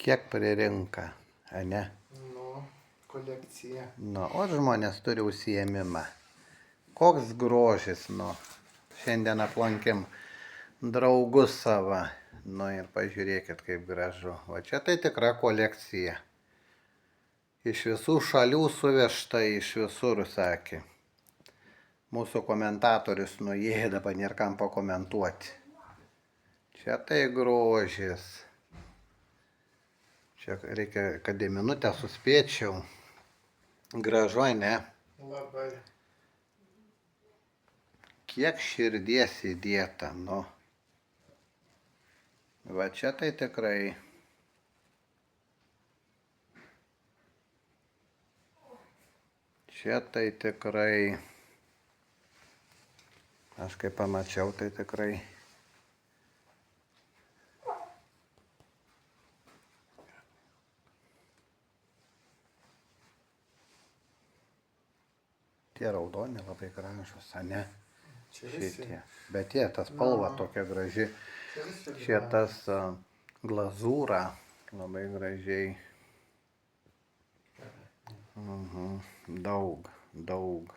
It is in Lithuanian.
Kiek pririnka, ane? Nu, kolekcija. Nu, o žmonės turi užsiėmimą. Koks grožis, nu. Šiandien aplankėm draugus savo. Nu ir pažiūrėkit, kaip gražu. O čia tai tikra kolekcija. Iš visų šalių suvežta, iš visur, sakė. Mūsų komentatorius nuėjo, dabar nėra kam pakomentuoti. Čia tai grožis. Čia reikia, kad į minutę suspėčiau. Gražu, ne? Labai. Kiek širdies įdėta, nu. Va čia tai tikrai. Čia tai tikrai. Aš kai pamačiau, tai tikrai. Tie raudoni labai gražus, ane? Šitie. Bet jie, ta spalva tokia graži. Čia tas glazūra labai gražiai. Daug.